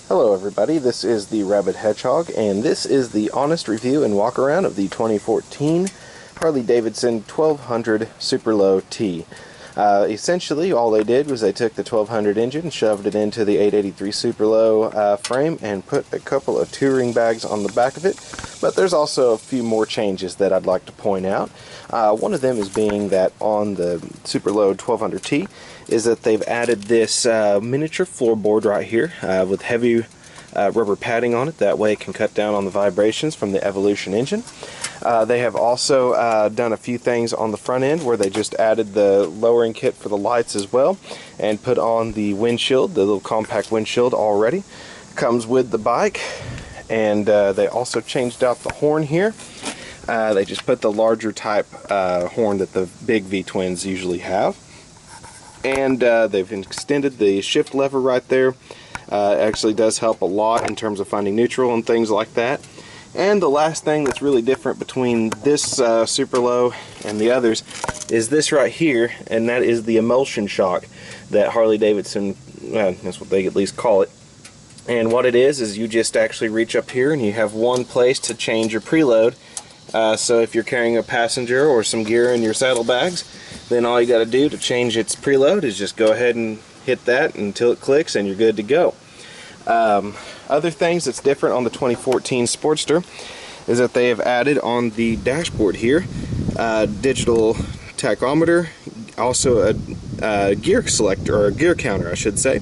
Hello everybody, this is the Rabbit Hedgehog, and this is the honest review and walk around of the 2014 Harley-Davidson 1200 SuperLow T. Essentially, all they did was they took the 1200 engine, shoved it into the 883 SuperLow frame, and put a couple of touring bags on the back of it. But there's also a few more changes that I'd like to point out. One of them is being that on the SuperLow 1200T is that they've added this miniature floorboard right here with heavy rubber padding on it. That way it can cut down on the vibrations from the Emulsion engine. They have also done a few things on the front end where they just added the lowering kit for the lights as well and put on the windshield, the little compact windshield already. Comes with the bike, and they also changed out the horn here. They just put the larger type horn that the big V-twins usually have. And they've extended the shift lever right there. Actually does help a lot in terms of finding neutral and things like that. And the last thing that's really different between this SuperLow and the others is this right here, and that is the Emulsion Shock that Harley-Davidson, well, that's what they at least call it. And what it is you just actually reach up here and you have one place to change your preload. So if you're carrying a passenger or some gear in your saddlebags, then all you got to do to change its preload is just go ahead and hit that until it clicks and you're good to go. Other things that's different on the 2014 Sportster is that they have added on the dashboard here digital tachometer, also a gear selector, or a gear counter I should say.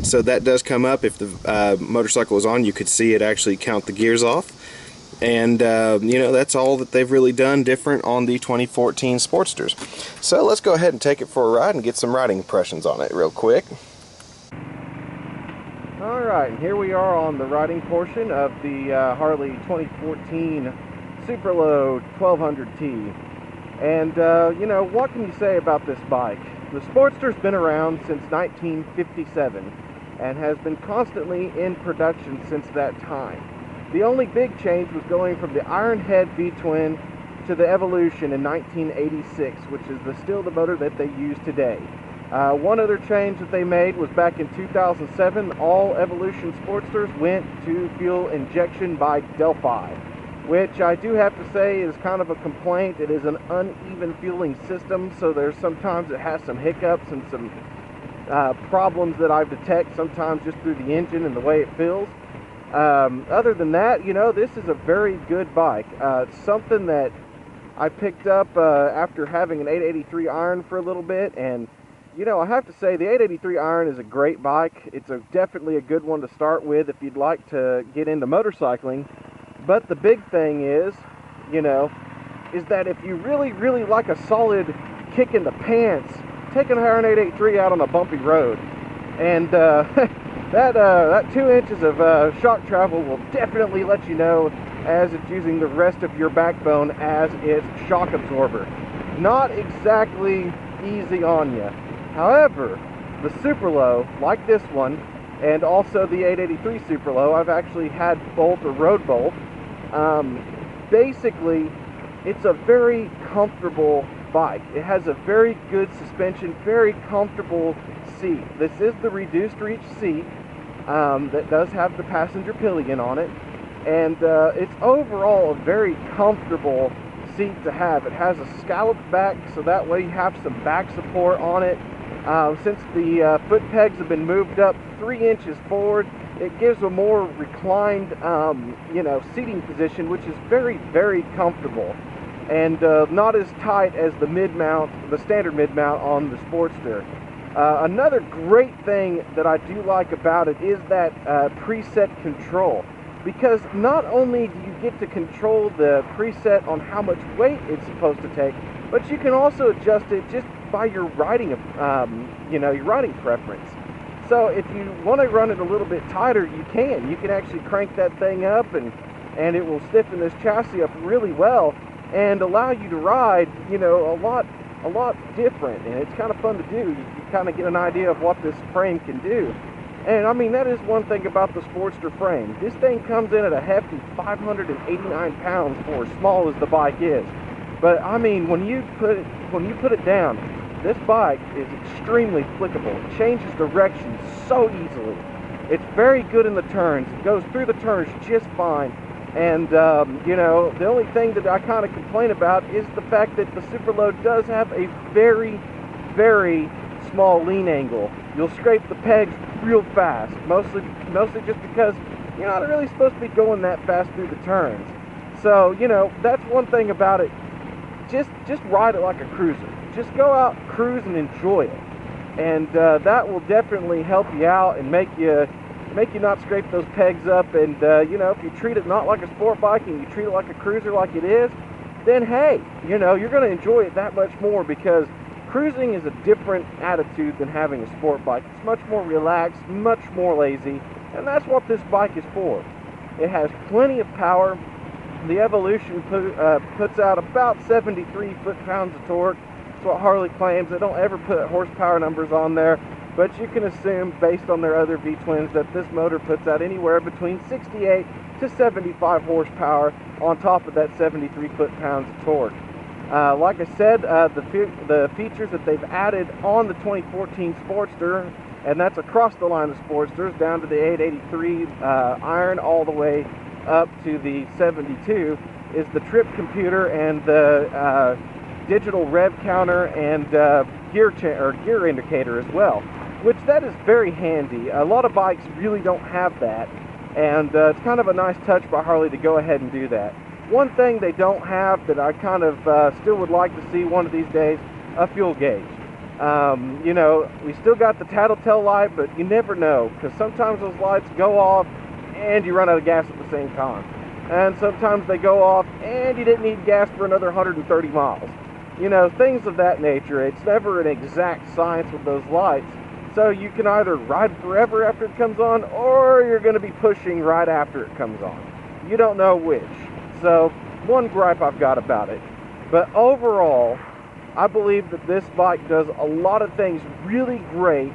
So that does come up if the motorcycle is on. You could see it actually count the gears off. And you know, that's all that they've really done different on the 2014 Sportsters. So let's go ahead and take it for a ride and get some riding impressions on it real quick. Alright, here we are on the riding portion of the Harley 2014 SuperLow 1200T. And you know, what can you say about this bike? The Sportster's been around since 1957 and has been constantly in production since that time. The only big change was going from the Ironhead V-twin to the Evolution in 1986, which is still the motor that they use today. One other change that they made was back in 2007, all Evolution Sportsters went to fuel injection by Delphi, which I do have to say is kind of a complaint. It is an uneven fueling system, so there's sometimes it has some hiccups and some problems that I detect sometimes just through the engine and the way it feels. Other than that, you know, this is a very good bike. It's something that I picked up after having an 883 iron for a little bit, and you know, I have to say the 883 iron is a great bike. It's definitely a good one to start with if you'd like to get into motorcycling. But the big thing is, you know, is that if you really like a solid kick in the pants, take an iron 883 out on a bumpy road, and that 2 inches of shock travel will definitely let you know as it's using the rest of your backbone as its shock absorber. Not exactly easy on you. However, the SuperLow, like this one, and also the 883 SuperLow, I've actually had both or rode both. Basically, it's a very comfortable bike. It has a very good suspension, very comfortable seat. This is the reduced reach seat that does have the passenger pillion on it, and it's overall a very comfortable seat to have. It has a scalloped back, so that way you have some back support on it. Since the foot pegs have been moved up 3 inches forward, it gives a more reclined, you know, seating position, which is very comfortable, and not as tight as the mid-mount, the standard mid-mount on the Sportster. Another great thing that I do like about it is that preset control, because not only do you get to control the preset on how much weight it's supposed to take, but you can also adjust it just by your riding, you know, your riding preference. So if you want to run it a little bit tighter, you can. You can actually crank that thing up, and it will stiffen this chassis up really well and allow you to ride, you know, a lot different. And it's kind of fun to do. You kind of get an idea of what this frame can do. And I mean, that is one thing about the Sportster frame. This thing comes in at a hefty 589 pounds for as small as the bike is. But I mean, when you put it down, this bike is extremely flickable. It changes direction so easily. It's very good in the turns. It goes through the turns just fine. And, you know, the only thing that I kind of complain about is the fact that the SuperLow does have a very, very small lean angle. You'll scrape the pegs real fast, mostly just because you're not really supposed to be going that fast through the turns. So, you know, that's one thing about it. Just ride it like a cruiser. Just go out, cruise, and enjoy it. And that will definitely help you out and make you not scrape those pegs up. And you know, if you treat it not like a sport bike and you treat it like a cruiser like it is, then hey, you know, you're going to enjoy it that much more, because cruising is a different attitude than having a sport bike. It's much more relaxed, much more lazy, and that's what this bike is for. It has plenty of power. The Evolution puts out about 73 foot-pounds of torque. That's what Harley claims. They don't ever put horsepower numbers on there, but you can assume, based on their other V-twins, that this motor puts out anywhere between 68 to 75 horsepower on top of that 73 foot-pounds of torque. Like I said, the features that they've added on the 2014 Sportster, and that's across the line of Sportsters, down to the 883 iron all the way up to the 72, is the trip computer and the digital rev counter and gear indicator as well, which that is very handy. A lot of bikes really don't have that, and it's kind of a nice touch by Harley to go ahead and do that. One thing they don't have that I kind of still would like to see one of these days, a fuel gauge. You know, we still got the tattletale light, but you never know, because sometimes those lights go off and you run out of gas at the same time. And sometimes they go off and you didn't need gas for another 130 miles. You know, things of that nature. It's never an exact science with those lights. So you can either ride forever after it comes on, or you're going to be pushing right after it comes on. You don't know which. So, one gripe I've got about it. But overall, I believe that this bike does a lot of things really great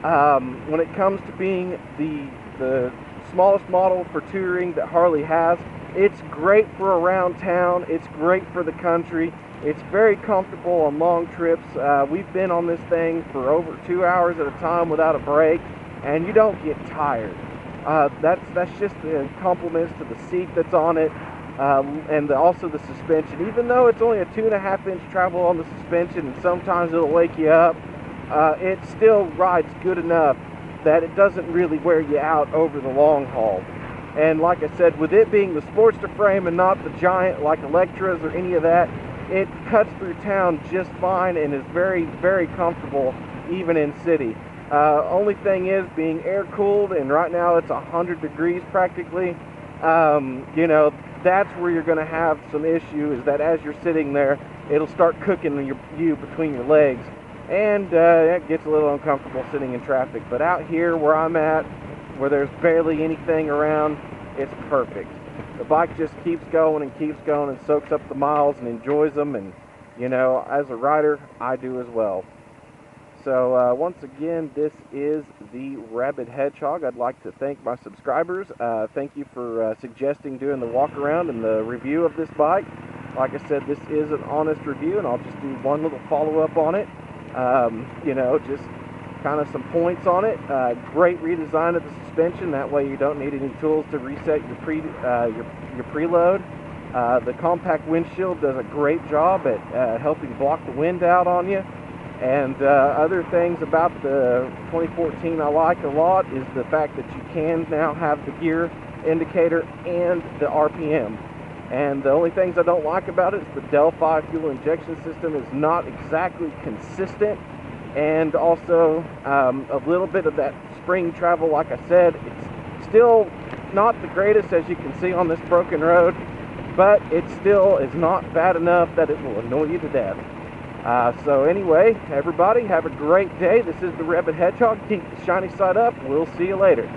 when it comes to being the smallest model for touring that Harley has. It's great for around town. It's great for the country. It's very comfortable on long trips. We've been on this thing for over 2 hours at a time without a break, and you don't get tired. That's just the compliments to the seat that's on it, and also the suspension. Even though it's only a 2.5-inch travel on the suspension, and sometimes it'll wake you up, it still rides good enough that it doesn't really wear you out over the long haul. And like I said, with it being the Sportster frame and not the giant like Electras or any of that, it cuts through town just fine and is very, very comfortable even in city. Only thing is, being air cooled, and right now it's 100 degrees practically, you know, that's where you're going to have some issue, is that as you're sitting there, it'll start cooking you between your legs, and it gets a little uncomfortable sitting in traffic. But out here where I'm at, where there's barely anything around, it's perfect. The bike just keeps going and soaks up the miles and enjoys them, and you know, as a rider, I do as well. So once again, this is the Rabid Hedgehog. I'd like to thank my subscribers. Thank you for suggesting doing the walk around and the review of this bike. Like I said, this is an honest review, and I'll just do one little follow-up on it. You know, just kind of some points on it. Great redesign of the suspension. That way you don't need any tools to reset your preload. The compact windshield does a great job at helping block the wind out on you. And other things about the 2014 I like a lot is the fact that you can now have the gear indicator and the RPM. And the only things I don't like about it is the Delphi fuel injection system is not exactly consistent. And also a little bit of that spring travel, like I said, it's still not the greatest, as you can see on this broken road, but it still is not bad enough that it will annoy you to death. So anyway, everybody, have a great day. This is the Rabid Hedgehog. Keep the shiny side up. We'll see you later.